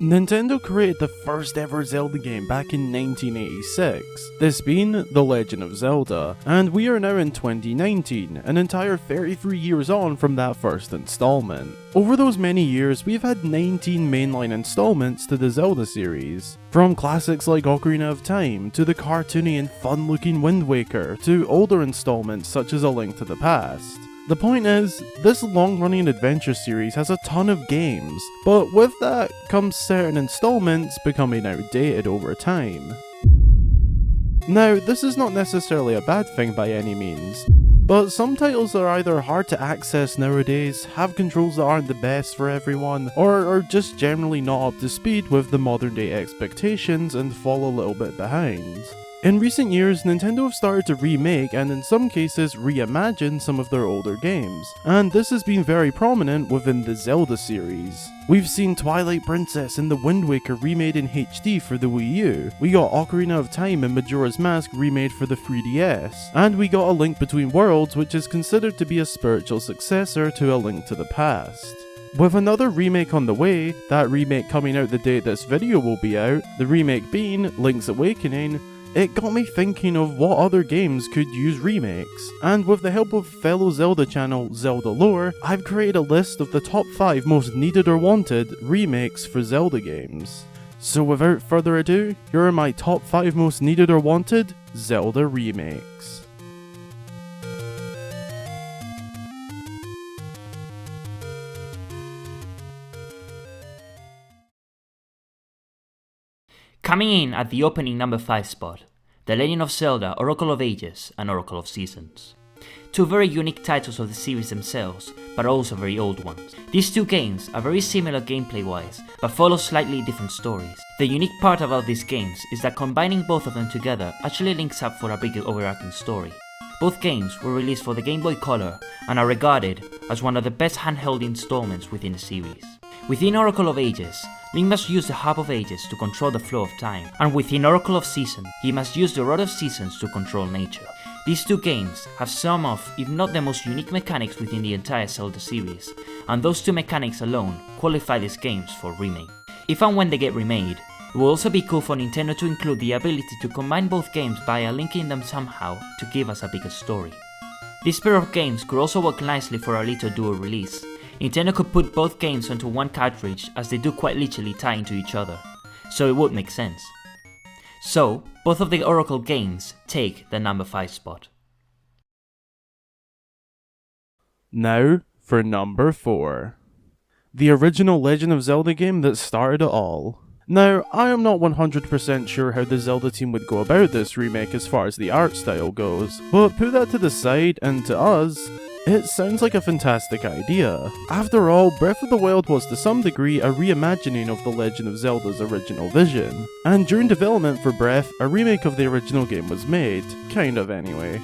Nintendo created the first ever Zelda game back in 1986, this being The Legend of Zelda, and we are now in 2019, an entire 33 years on from that first installment. Over those many years, we've had 19 mainline installments to the Zelda series, from classics like Ocarina of Time, to the cartoony and fun-looking Wind Waker, to older installments such as A Link to the Past. The point is, this long-running adventure series has a ton of games, but with that comes certain installments becoming outdated over time. Now, this is not necessarily a bad thing by any means, but some titles are either hard to access nowadays, have controls that aren't the best for everyone, or are just generally not up to speed with the modern day expectations and fall a little bit behind. In recent years, Nintendo have started to remake and in some cases reimagine some of their older games, and this has been very prominent within the Zelda series. We've seen Twilight Princess and the Wind Waker remade in HD for the Wii U, we got Ocarina of Time and Majora's Mask remade for the 3DS, and we got A Link Between Worlds, which is considered to be a spiritual successor to A Link to the Past. With another remake on the way, that remake coming out the day this video will be out, the remake being Link's Awakening, it got me thinking of what other games could use remakes, and with the help of fellow Zelda channel Zelda Lore, I've created a list of the top 5 most needed or wanted remakes for Zelda games. So without further ado, here are my top 5 most needed or wanted Zelda remakes. Coming in at the opening number 5 spot, The Legend of Zelda Oracle of Ages and Oracle of Seasons. Two very unique titles of the series themselves, but also very old ones. These two games are very similar gameplay wise, but follow slightly different stories. The unique part about these games is that combining both of them together actually links up for a bigger overarching story. Both games were released for the Game Boy Color and are regarded as one of the best handheld installments within the series. Within Oracle of Ages, Link must use the Harp of Ages to control the flow of time, and within Oracle of Seasons, he must use the Rod of Seasons to control nature. These two games have some of, if not the most unique mechanics within the entire Zelda series, and those two mechanics alone qualify these games for remake. If and when they get remade, it will also be cool for Nintendo to include the ability to combine both games via linking them somehow to give us a bigger story. This pair of games could also work nicely for a little dual release. Nintendo could put both games onto one cartridge as they do quite literally tie into each other, so it would make sense. So, both of the Oracle games take the number 5 spot. Now for number 4. The original Legend of Zelda game that started it all. Now, I am not 100% sure how the Zelda team would go about this remake as far as the art style goes, but put that to the side and to us, it sounds like a fantastic idea. After all, Breath of the Wild was to some degree a reimagining of The Legend of Zelda's original vision, and during development for Breath, a remake of the original game was made, kind of anyway.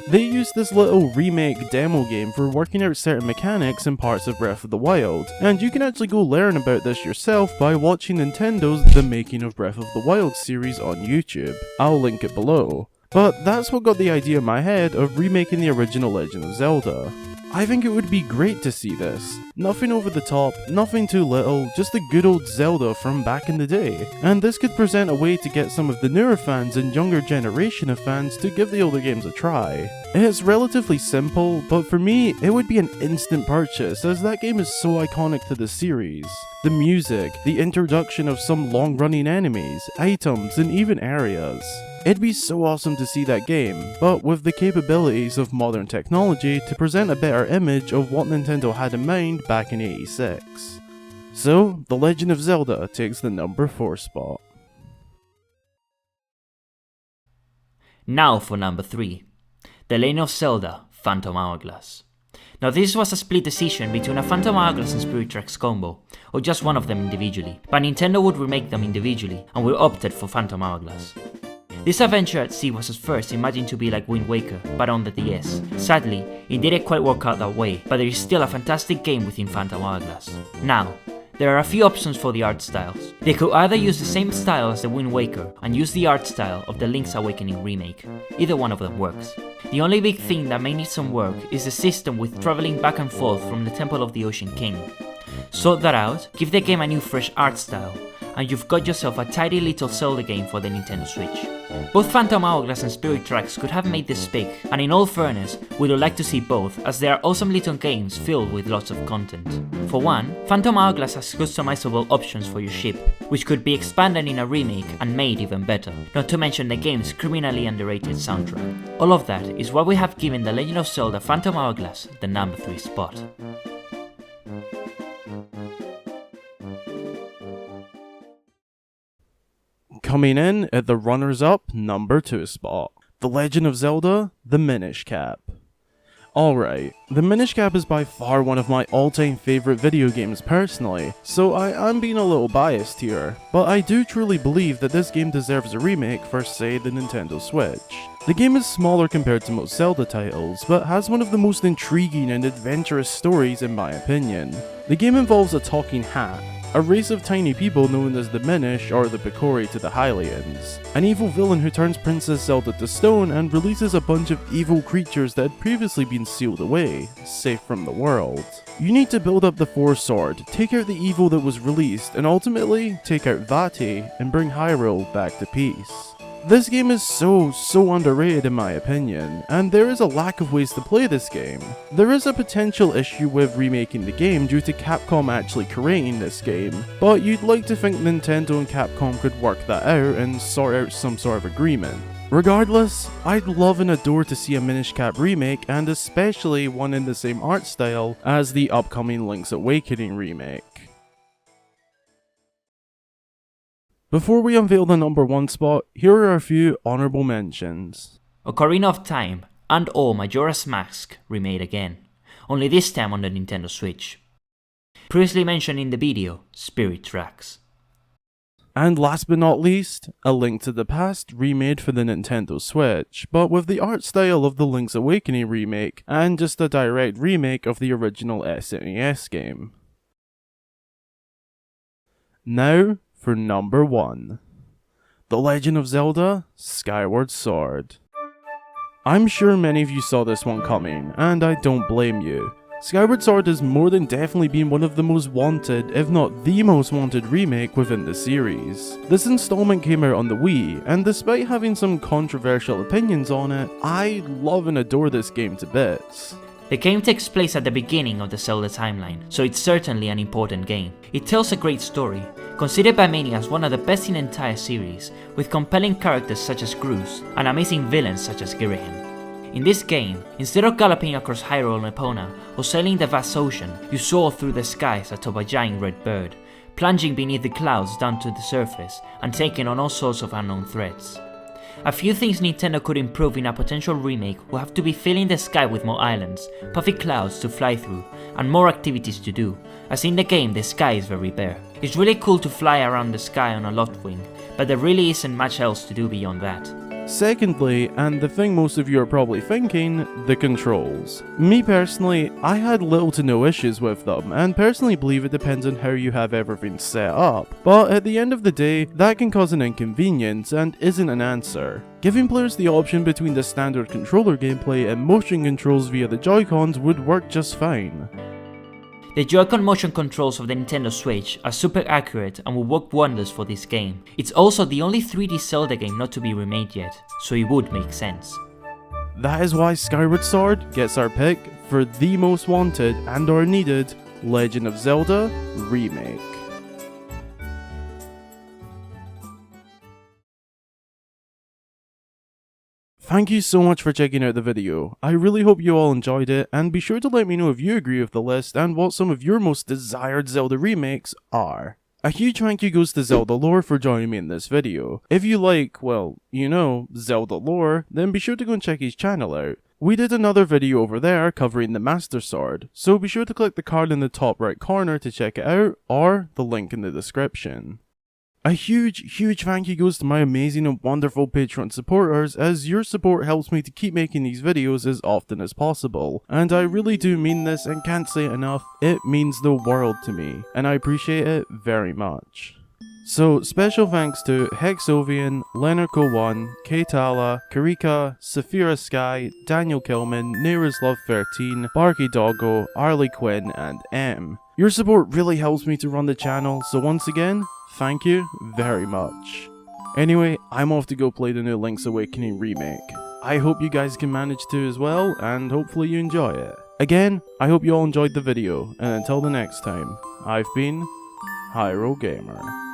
They used this little remake demo game for working out certain mechanics in parts of Breath of the Wild, and you can actually go learn about this yourself by watching Nintendo's The Making of Breath of the Wild series on YouTube. I'll link it below. But that's what got the idea in my head of remaking the original Legend of Zelda. I think it would be great to see this. Nothing over the top, nothing too little, just the good old Zelda from back in the day. And this could present a way to get some of the newer fans and younger generation of fans to give the older games a try. It's relatively simple, but for me, it would be an instant purchase as that game is so iconic to the series. The music, the introduction of some long-running enemies, items, and even areas. It'd be so awesome to see that game, but with the capabilities of modern technology to present a better image of what Nintendo had in mind back in '86. So, The Legend of Zelda takes the number 4 spot. Now for number 3, The Legend of Zelda Phantom Hourglass. Now this was a split decision between a Phantom Hourglass and Spirit Tracks combo, or just one of them individually, but Nintendo would remake them individually, and we opted for Phantom Hourglass. This adventure at sea was at first imagined to be like Wind Waker, but on the DS. Sadly, it didn't quite work out that way, but there is still a fantastic game within Phantom Hourglass. Now, there are a few options for the art styles. They could either use the same style as the Wind Waker and use the art style of the Link's Awakening remake. Either one of them works. The only big thing that may need some work is the system with traveling back and forth from the Temple of the Ocean King. Sort that out, give the game a new fresh art style, and you've got yourself a tidy little Zelda game for the Nintendo Switch. Both Phantom Hourglass and Spirit Tracks could have made this big, and in all fairness, we would like to see both, as they are awesome little games filled with lots of content. For one, Phantom Hourglass has customizable options for your ship, which could be expanded in a remake and made even better, not to mention the game's criminally underrated soundtrack. All of that is why we have given The Legend of Zelda Phantom Hourglass the number 3 spot. Coming in at the runners-up number 2 spot, The Legend of Zelda, The Minish Cap. Alright, The Minish Cap is by far one of my all-time favourite video games personally, so I am being a little biased here, but I do truly believe that this game deserves a remake for, say, the Nintendo Switch. The game is smaller compared to most Zelda titles, but has one of the most intriguing and adventurous stories in my opinion. The game involves a talking hat, a race of tiny people known as the Minish or the Picori to the Hylians, an evil villain who turns Princess Zelda to stone and releases a bunch of evil creatures that had previously been sealed away, safe from the world. You need to build up the Four Sword, take out the evil that was released, and ultimately take out Vati and bring Hyrule back to peace. This game is so underrated in my opinion, and there is a lack of ways to play this game. There is a potential issue with remaking the game due to Capcom actually creating this game, but you'd like to think Nintendo and Capcom could work that out and sort out some sort of agreement. Regardless, I'd love and adore to see a Minish Cap remake, and especially one in the same art style as the upcoming Link's Awakening remake. Before we unveil the number 1 spot, here are a few honourable mentions. Ocarina of Time and or Majora's Mask remade again, only this time on the Nintendo Switch. Previously mentioned in the video, Spirit Tracks. And last but not least, A Link to the Past remade for the Nintendo Switch, but with the art style of the Link's Awakening remake, and just a direct remake of the original SNES game. Now, for number 1. The Legend of Zelda, Skyward Sword. I'm sure many of you saw this one coming, and I don't blame you. Skyward Sword has more than definitely been one of the most wanted, if not the most wanted remake within the series. This installment came out on the Wii, and despite having some controversial opinions on it, I love and adore this game to bits. The game takes place at the beginning of the Zelda timeline, so it's certainly an important game. It tells a great story, considered by many as one of the best in the entire series, with compelling characters such as Groose, and amazing villains such as Girahim. In this game, instead of galloping across Hyrule and Epona, or sailing the vast ocean, you soar through the skies atop a giant red bird, plunging beneath the clouds down to the surface, and taking on all sorts of unknown threats. A few things Nintendo could improve in a potential remake will have to be filling the sky with more islands, puffy clouds to fly through, and more activities to do, as in the game the sky is very bare. It's really cool to fly around the sky on a Loftwing, but there really isn't much else to do beyond that. Secondly, and the thing most of you are probably thinking, the controls. Me personally, I had little to no issues with them, and personally believe it depends on how you have everything set up. But at the end of the day, that can cause an inconvenience and isn't an answer. Giving players the option between the standard controller gameplay and motion controls via the Joy-Cons would work just fine. The Joy-Con motion controls of the Nintendo Switch are super accurate and will work wonders for this game. It's also the only 3D Zelda game not to be remade yet, so it would make sense. That is why Skyward Sword gets our pick for the most wanted and or needed Legend of Zelda remake. Thank you so much for checking out the video. I really hope you all enjoyed it, and be sure to let me know if you agree with the list and what some of your most desired Zelda remakes are. A huge thank you goes to Zelda Lore for joining me in this video. If you like, well, you know, Zelda Lore, then be sure to go and check his channel out. We did another video over there covering the Master Sword, so be sure to click the card in the top right corner to check it out, or the link in the description. A huge thank you goes to my amazing and wonderful Patreon supporters, as your support helps me to keep making these videos as often as possible. And I really do mean this and can't say it enough, it means the world to me, and I appreciate it very much. So, special thanks to Hexovian, Leonarco1, Keitala, Karika, Saphira Sky, Daniel Kilman, Nearest Love 13, Barky Doggo, Arlie Quinn, and M. Your support really helps me to run the channel, so once again, thank you very much. Anyway, I'm off to go play the new Link's Awakening remake. I hope you guys can manage to as well, and hopefully you enjoy it. Again, I hope you all enjoyed the video, and until the next time, I've been Hyrule Gamer.